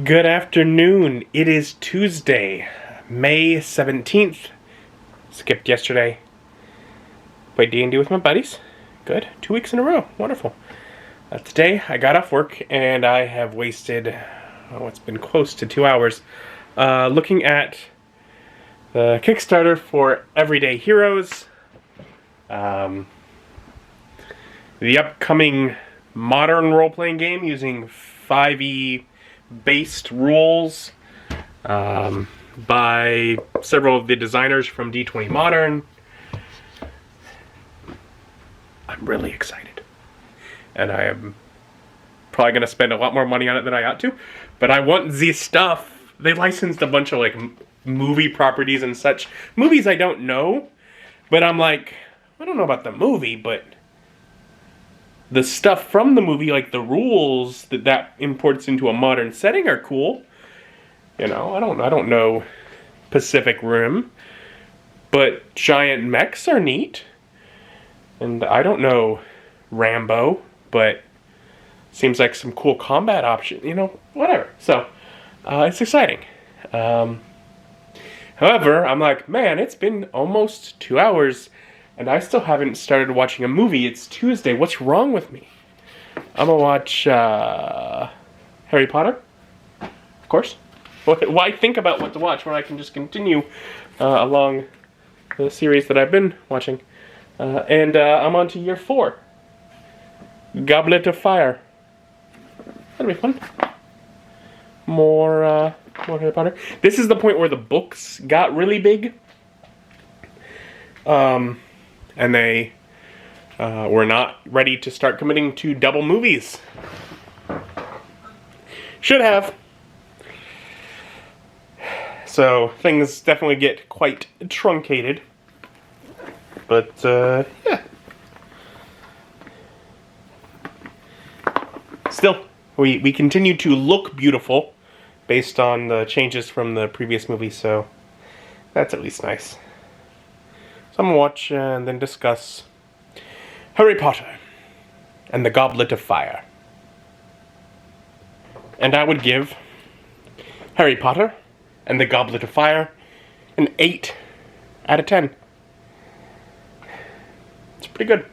Good afternoon. It is Tuesday, May 17th. Skipped yesterday. Played D&D with my buddies. Good. 2 weeks in a row. Wonderful. Today, I got off work and I have wasted, it's been close to 2 hours, looking at the Kickstarter for Everyday Heroes. The upcoming modern role-playing game using 5e based rules by several of the designers from D20 Modern. I'm really excited. And I am probably going to spend a lot more money on it than I ought to. But I want this stuff. They licensed a bunch of like movie properties and such. Movies I don't know. But I'm like, I don't know about the movie, but the stuff from the movie, like the rules that imports into a modern setting, are cool. You know, I don't know Pacific Rim, but giant mechs are neat. And I don't know Rambo, but seems like some cool combat option. You know, whatever. So it's exciting. However, I'm like, man, it's been almost 2 hours. And I still haven't started watching a movie. It's Tuesday. What's wrong with me? I'm going to watch Harry Potter, of course. Why think about what to watch when I can just continue along the series that I've been watching? And I'm on to year 4. Goblet of Fire. That'll be fun. More Harry Potter. This is the point where the books got really big. And they were not ready to start committing to double movies. Should have. So things definitely get quite truncated. But, yeah. Still, we continue to look beautiful based on the changes from the previous movie, so that's at least nice. So I'm going to watch and then discuss Harry Potter and the Goblet of Fire. And I would give Harry Potter and the Goblet of Fire an 8 out of 10. It's pretty good.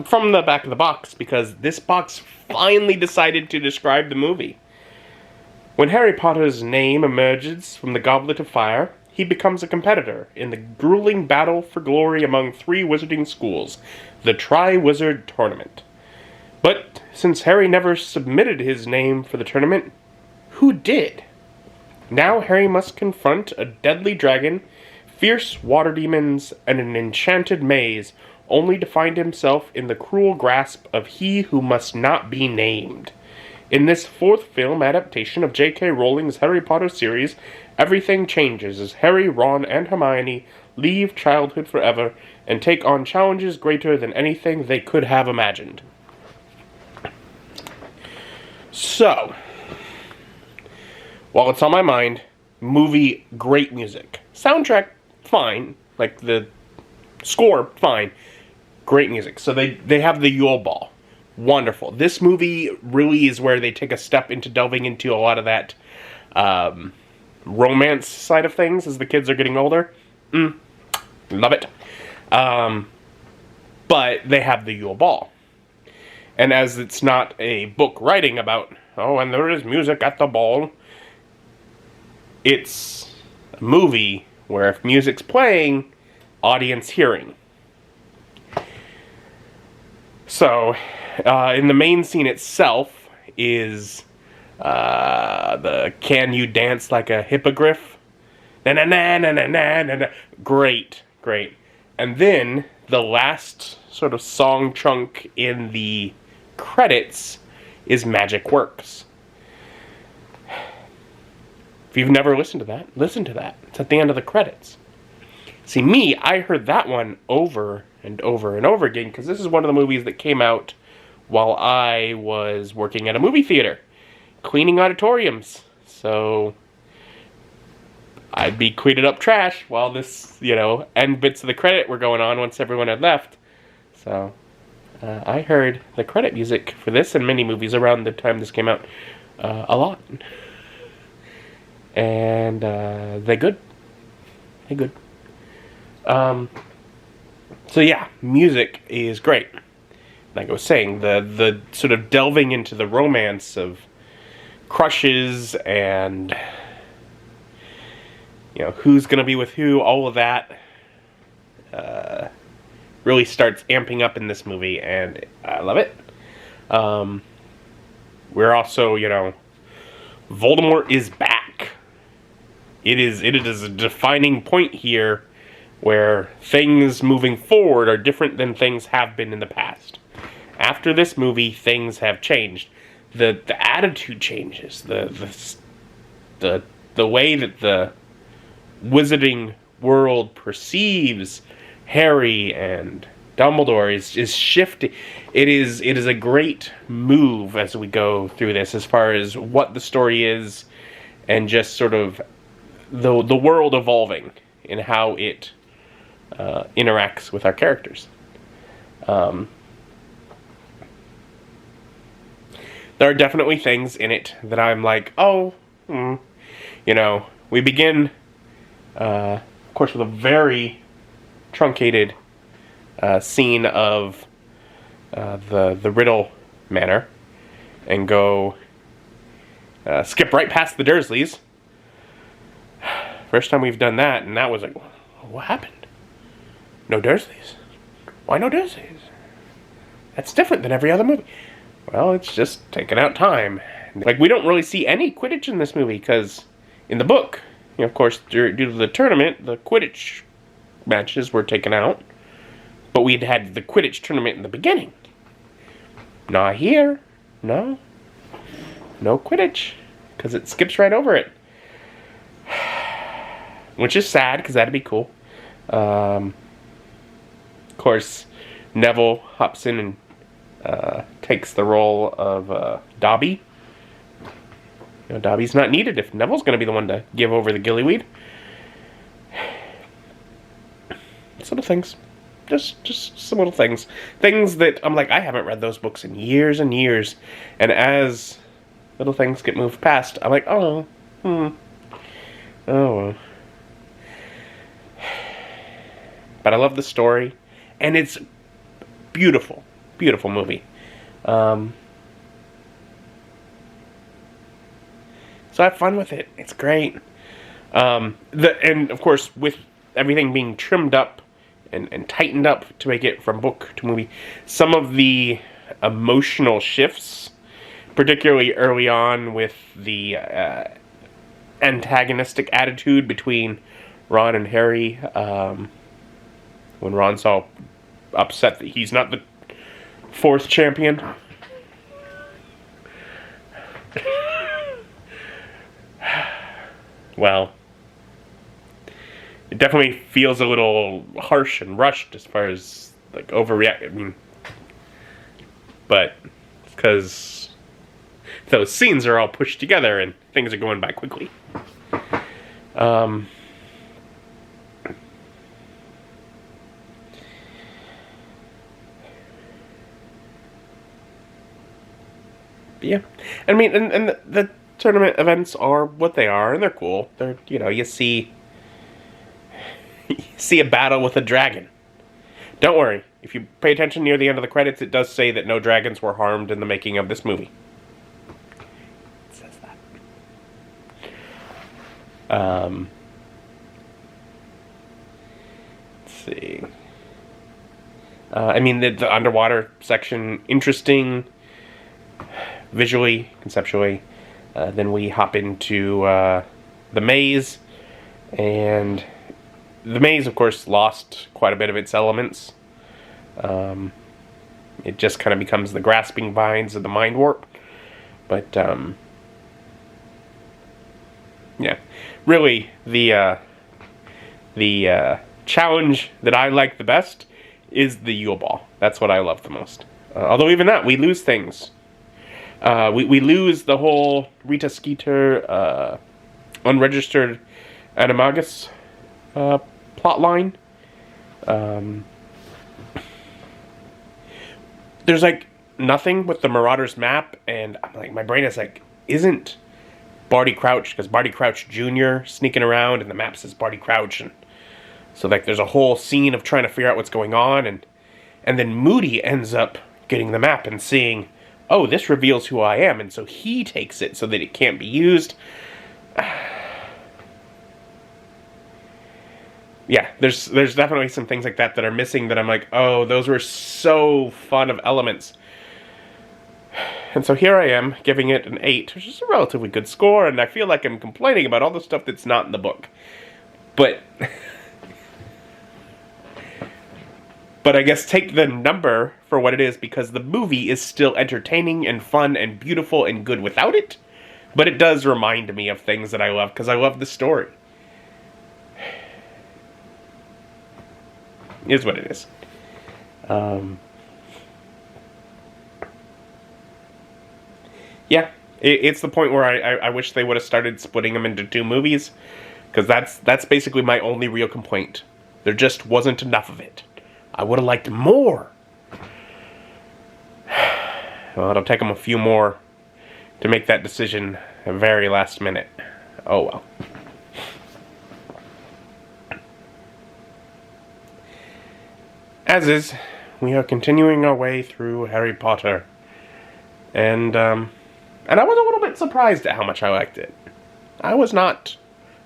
From the back of the box, because this box finally decided to describe the movie. When Harry Potter's name emerges from the Goblet of Fire, he becomes a competitor in the grueling battle for glory among 3 wizarding schools, the Tri-Wizard Tournament. But since Harry never submitted his name for the tournament, who did? Now Harry must confront a deadly dragon, fierce water demons, and an enchanted maze, only to find himself in the cruel grasp of he who must not be named. In this 4th film adaptation of J.K. Rowling's Harry Potter series, everything changes as Harry, Ron, and Hermione leave childhood forever and take on challenges greater than anything they could have imagined. So, while it's on my mind, movie, great music. Soundtrack, fine. Like, the score, fine. Great music. So they have the Yule Ball. Wonderful. This movie really is where they take a step into delving into a lot of that romance side of things as the kids are getting older. Love it. But they have the Yule Ball. And as it's not a book writing about, and there is music at the ball, it's a movie where if music's playing, audience hearing. So, in the main scene itself is the "Can You Dance Like a Hippogriff?" Na na na na na na na. Great. And then the last sort of song chunk in the credits is Magic Works. If you've never listened to that, listen to that. It's at the end of the credits. See, me, I heard that one over and over and over again, because this is one of the movies that came out while I was working at a movie theater, cleaning auditoriums. So I'd be cleaning up trash while this, end bits of the credit were going on once everyone had left. So I heard the credit music for this and many movies around the time this came out. a lot. And they're good. They're good. So yeah, music is great. Like I was saying, the sort of delving into the romance of crushes and, you know, who's gonna be with who, all of that really starts amping up in this movie, and I love it. We're also, you know, Voldemort is back. It is a defining point here where things moving forward are different than things have been in the past. After this movie, things have changed. The attitude changes. The way that the wizarding world perceives Harry and Dumbledore is shifting. It is a great move as we go through this, as far as what the story is, and just sort of the world evolving and how it interacts with our characters. There are definitely things in it that I'm like, oh, you know, we begin, of course, with a very truncated scene of the Riddle Manor, and go skip right past the Dursleys. First time we've done that, and that was like, what happened? No Dursleys. Why no Dursleys? That's different than every other movie. Well, it's just taking out time. Like, we don't really see any Quidditch in this movie, because in the book, you know, of course, due to the tournament, the Quidditch matches were taken out. But we'd had the Quidditch tournament in the beginning. Not here. No. No Quidditch. Because it skips right over it. Which is sad, because that'd be cool. Of course, Neville hops in and takes the role of Dobby. You know, Dobby's not needed if Neville's going to be the one to give over the gillyweed. Some little things. Just some little things. Things that I'm like, I haven't read those books in years and years. And as little things get moved past, I'm like, oh, oh well. But I love the story. And it's beautiful. Beautiful movie. So I have fun with it. It's great. And of course, with everything being trimmed up and tightened up to make it from book to movie, some of the emotional shifts, particularly early on with the antagonistic attitude between Ron and Harry, when Ron's all upset that he's not the fourth champion. Well, it definitely feels a little harsh and rushed as far as, like, overreact. I mean, but it's because those scenes are all pushed together and things are going by quickly. Yeah, I mean, and the tournament events are what they are, and they're cool. They're, you know, you see a battle with a dragon. Don't worry, if you pay attention near the end of the credits, it does say that no dragons were harmed in the making of this movie. It says that. Let's see. I mean, the underwater section, interesting, visually, conceptually. Then we hop into the maze, and the maze, of course, lost quite a bit of its elements. It just kind of becomes the grasping vines of the mind warp. But, yeah, really, the challenge that I like the best is the Yule Ball. That's what I love the most. Although even that, we lose things. We lose the whole Rita Skeeter, unregistered animagus plot line. There's like nothing with the Marauders map, and I'm like, my brain is like, isn't Barty Crouch, because Barty Crouch Jr. sneaking around and the map says Barty Crouch, and so like there's a whole scene of trying to figure out what's going on, and then Moody ends up getting the map and seeing, oh, this reveals who I am, and so he takes it so that it can't be used. Yeah, there's definitely some things like that that are missing that I'm like, oh, those were so fun of elements. And so here I am, giving it an 8, which is a relatively good score, and I feel like I'm complaining about all the stuff that's not in the book. But but I guess take the number for what it is, because the movie is still entertaining and fun and beautiful and good without it. But it does remind me of things that I love, because I love the story. Is what it is. Yeah, it's the point where I wish they would have started splitting them into 2 movies, because that's basically my only real complaint. There just wasn't enough of it. I would have liked more. Well, it'll take them a few more to make that decision at very last minute. Oh well. As is, we are continuing our way through Harry Potter. And I was a little bit surprised at how much I liked it. I was not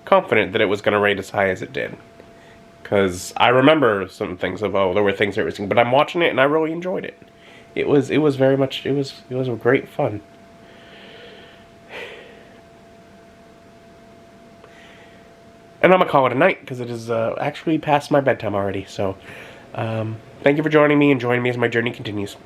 confident that it was going to rate as high as it did. Because I remember some things of, oh, there were things that were missing, but I'm watching it and I really enjoyed it. It was very much, it was a great fun. And I'm going to call it a night, because it is actually past my bedtime already, so... thank you for joining me and joining me as my journey continues.